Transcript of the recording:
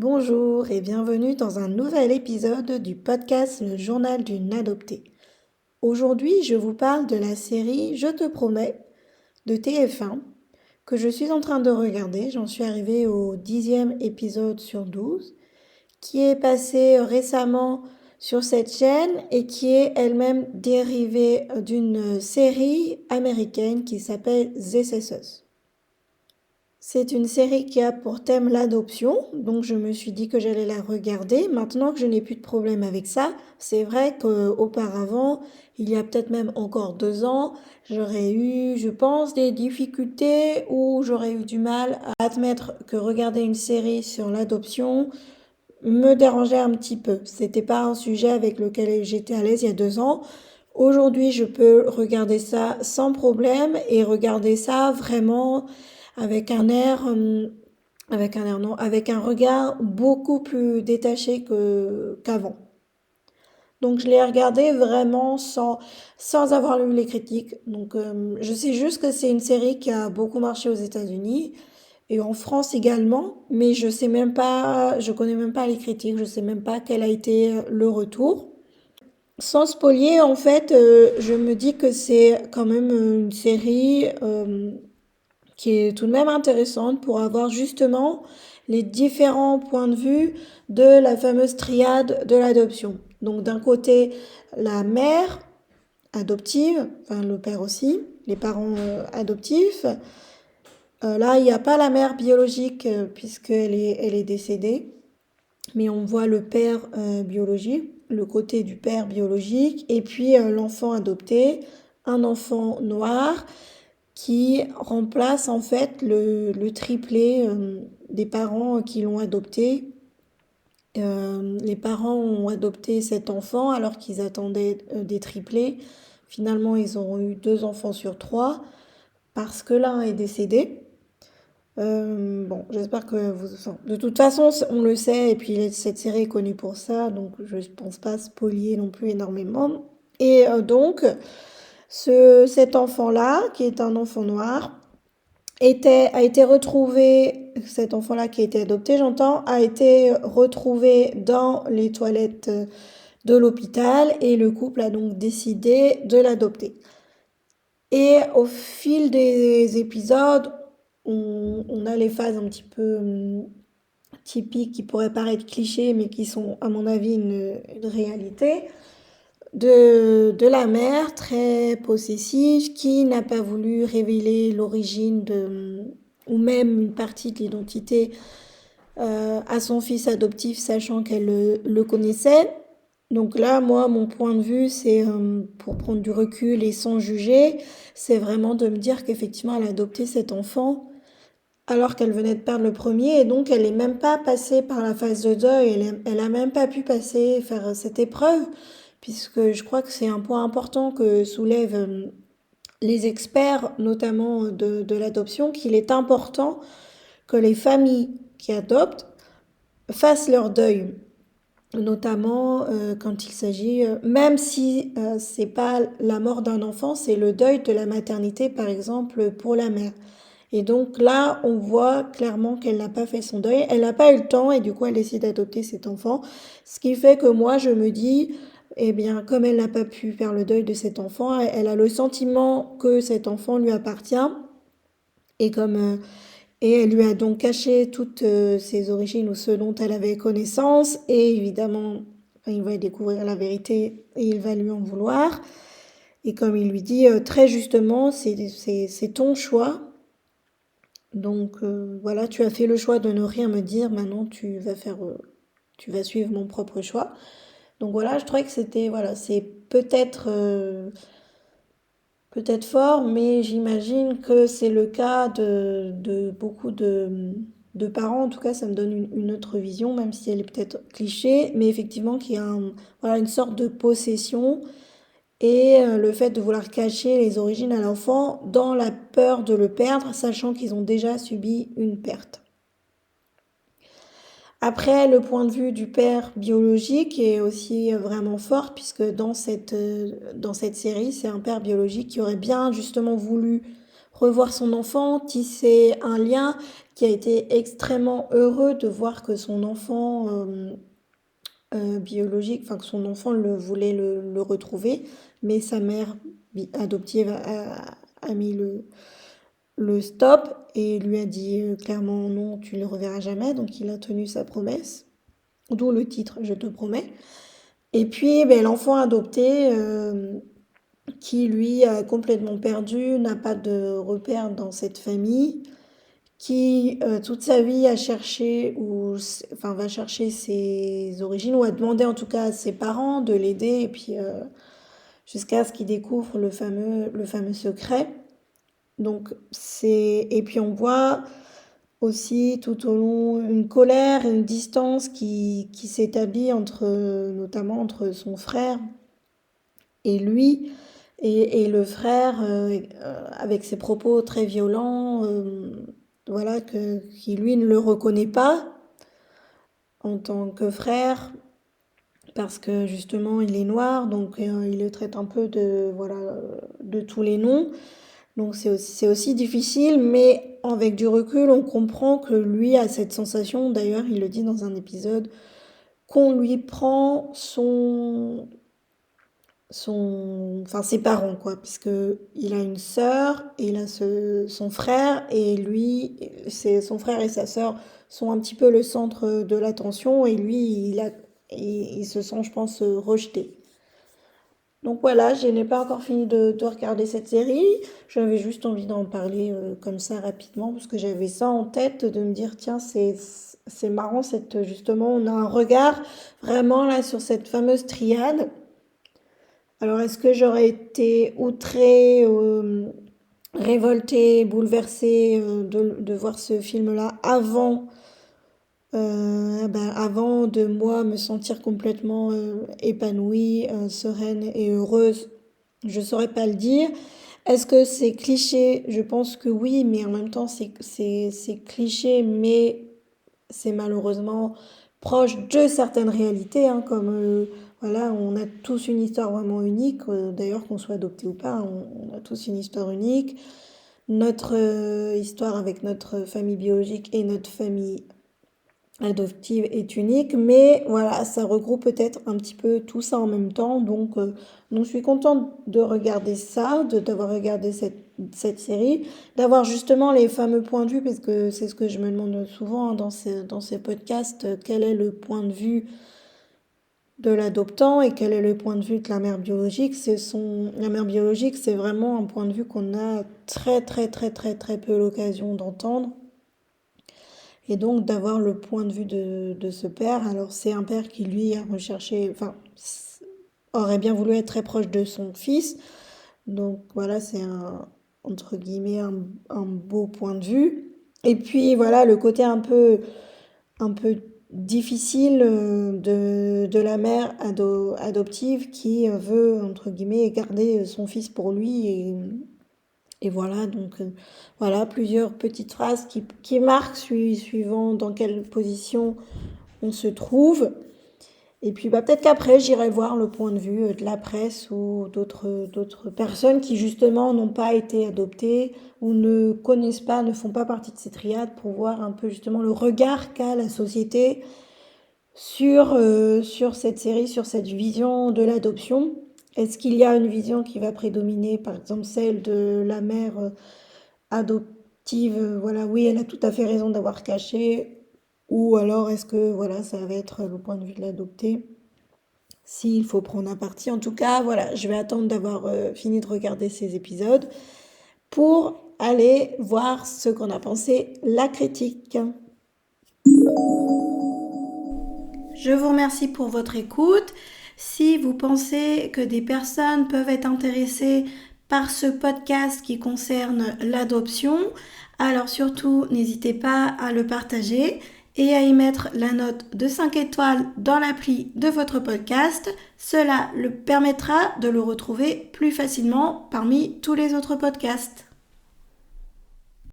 Bonjour et bienvenue dans un nouvel épisode du podcast Le journal d'une adoptée. Aujourd'hui, je vous parle de la série Je te promets de TF1 que je suis en train de regarder. J'en suis arrivée au 10e épisode sur 12 qui est passé récemment sur cette chaîne et qui est elle-même dérivée d'une série américaine qui s'appelle This Is Us. C'est une série qui a pour thème l'adoption, donc je me suis dit que j'allais la regarder. Maintenant que je n'ai plus de problème avec ça, c'est vrai qu'auparavant, il y a peut-être même encore 2 ans, j'aurais eu, je pense, des difficultés ou j'aurais eu du mal à admettre que regarder une série sur l'adoption me dérangeait un petit peu. C'était pas un sujet avec lequel j'étais à l'aise il y a 2 ans. Aujourd'hui, je peux regarder ça sans problème et regarder ça vraiment avec un air, non, avec un regard beaucoup plus détaché qu'avant. Donc je l'ai regardé vraiment sans avoir lu les critiques. Donc je sais juste que c'est une série qui a beaucoup marché aux États-Unis et en France également, mais je sais même pas, je connais même pas les critiques, je sais même pas quel a été le retour. Sans spolier, en fait, je me dis que c'est quand même une série qui est tout de même intéressante pour avoir justement les différents points de vue de la fameuse triade de l'adoption. Donc d'un côté, la mère adoptive, enfin le père aussi, les parents adoptifs. Là, il n'y a pas la mère biologique puisqu'elle est décédée, mais on voit le père biologique, le côté du père biologique, et puis l'enfant adopté, un enfant noir qui remplace en fait le triplé des parents qui l'ont adopté. Les parents ont adopté cet enfant alors qu'ils attendaient des triplés. Finalement, ils ont eu 2 enfants sur 3 parce que l'un est décédé. Bon, j'espère que vous... enfin, de toute façon, on le sait, et puis cette série est connue pour ça, donc je ne pense pas spolier non plus énormément. Et donc, cet enfant-là, qui est un enfant noir, a été retrouvé, cet enfant-là qui a été adopté, j'entends, a été retrouvé dans les toilettes de l'hôpital et le couple a donc décidé de l'adopter. Et au fil des épisodes, on a les phases un petit peu typiques qui pourraient paraître clichés, mais qui sont, à mon avis, une réalité, de la mère très possessive qui n'a pas voulu révéler l'origine ou même une partie de l'identité à son fils adoptif, sachant qu'elle le connaissait. Donc là, moi, mon point de vue, c'est pour prendre du recul et sans juger, c'est vraiment de me dire qu'effectivement, elle a adopté cet enfant alors qu'elle venait de perdre le premier et donc elle n'est même pas passée par la phase de deuil, elle a même pas pu faire cette épreuve, puisque je crois que c'est un point important que soulèvent les experts, notamment de l'adoption, qu'il est important que les familles qui adoptent fassent leur deuil, notamment quand il s'agit, même si c'est pas la mort d'un enfant, c'est le deuil de la maternité, par exemple, pour la mère. Et donc là, on voit clairement qu'elle n'a pas fait son deuil, elle n'a pas eu le temps et du coup, elle décide d'adopter cet enfant. Ce qui fait que moi, je me dis, eh bien, comme elle n'a pas pu faire le deuil de cet enfant, elle a le sentiment que cet enfant lui appartient et et elle lui a donc caché toutes ses origines ou ce dont elle avait connaissance et évidemment, il va découvrir la vérité et il va lui en vouloir. Et comme il lui dit très justement, c'est ton choix. Donc voilà, tu as fait le choix de ne rien me dire, maintenant tu vas suivre mon propre choix. Donc voilà, je trouvais que c'était, voilà, c'est peut-être fort, mais j'imagine que c'est le cas de beaucoup de parents. En tout cas, ça me donne une autre vision, même si elle est peut-être cliché, mais effectivement qu'il y a voilà, une sorte de possession et le fait de vouloir cacher les origines à l'enfant dans la peur de le perdre, sachant qu'ils ont déjà subi une perte. Après, le point de vue du père biologique est aussi vraiment fort, puisque dans cette série, c'est un père biologique qui aurait bien justement voulu revoir son enfant, tisser un lien, qui a été extrêmement heureux de voir que son enfant biologique, enfin que son enfant voulait le retrouver, mais sa mère adoptive a mis le stop et lui a dit clairement non, tu ne le reverras jamais, donc il a tenu sa promesse, d'où le titre Je te promets. Et puis l'enfant adopté qui lui a complètement perdu, n'a pas de repère dans cette famille, qui toute sa vie a cherché enfin va chercher ses origines ou a demandé en tout cas à ses parents de l'aider et puis jusqu'à ce qu'il découvre le fameux secret. Donc et puis on voit aussi tout au long une colère et une distance qui s'établit notamment entre son frère et lui, et le frère avec ses propos très violents, voilà, qui lui ne le reconnaît pas en tant que frère, parce que justement il est noir, donc il le traite un peu de tous les noms. Donc c'est aussi difficile, mais avec du recul, on comprend que lui a cette sensation, d'ailleurs il le dit dans un épisode, qu'on lui prend enfin ses parents, quoi, puisque il a une sœur et il a son frère, et lui, son frère et sa sœur sont un petit peu le centre de l'attention, et lui, il se sent, je pense, rejeté. Donc voilà, je n'ai pas encore fini de regarder cette série. J'avais juste envie d'en parler comme ça rapidement, parce que j'avais ça en tête, de me dire, tiens, c'est marrant, justement, on a un regard vraiment là sur cette fameuse triade. Alors, est-ce que j'aurais été outrée, révoltée, bouleversée de voir ce film-là avant de moi me sentir complètement épanouie, sereine et heureuse? Je saurais pas le dire. Est-ce que c'est cliché? Je pense que oui, mais en même temps, c'est cliché, mais c'est malheureusement proche de certaines réalités, hein, comme voilà, on a tous une histoire vraiment unique, d'ailleurs qu'on soit adopté ou pas, on a tous une histoire unique. Notre histoire avec notre famille biologique et notre famille adoptive est unique, mais voilà, ça regroupe peut-être un petit peu tout ça en même temps. Donc je suis contente de regarder ça, d'avoir regardé cette série, d'avoir justement les fameux points de vue, parce que c'est ce que je me demande souvent, hein, dans ces podcasts, quel est le point de vue de l'adoptant et quel est le point de vue de la mère biologique. La mère biologique, c'est vraiment un point de vue qu'on a très très très très très peu l'occasion d'entendre. Et donc d'avoir le point de vue de ce père. Alors c'est un père qui lui a recherché, enfin aurait bien voulu être très proche de son fils. Donc voilà, c'est entre guillemets un beau point de vue. Et puis voilà, le côté un peu difficile de la mère adoptive qui veut, entre guillemets, garder son fils pour lui. Et voilà, donc voilà, plusieurs petites phrases qui marquent suivant dans quelle position on se trouve. Et puis peut-être qu'après, j'irai voir le point de vue de la presse ou d'autres personnes qui justement n'ont pas été adoptées ou ne connaissent pas, ne font pas partie de ces triades, pour voir un peu justement le regard qu'a la société sur cette série, sur cette vision de l'adoption. Est-ce qu'il y a une vision qui va prédominer, par exemple celle de la mère adoptive, voilà, oui, elle a tout à fait raison d'avoir caché, ou alors est-ce que voilà, ça va être le point de vue de l'adopté, s'il faut prendre un parti. En tout cas, voilà, je vais attendre d'avoir fini de regarder ces épisodes pour aller voir ce qu'en a pensé la critique. Je vous remercie pour votre écoute. Si vous pensez que des personnes peuvent être intéressées par ce podcast qui concerne l'adoption, alors surtout n'hésitez pas à le partager et à y mettre la note de 5 étoiles dans l'appli de votre podcast. Cela le permettra de le retrouver plus facilement parmi tous les autres podcasts.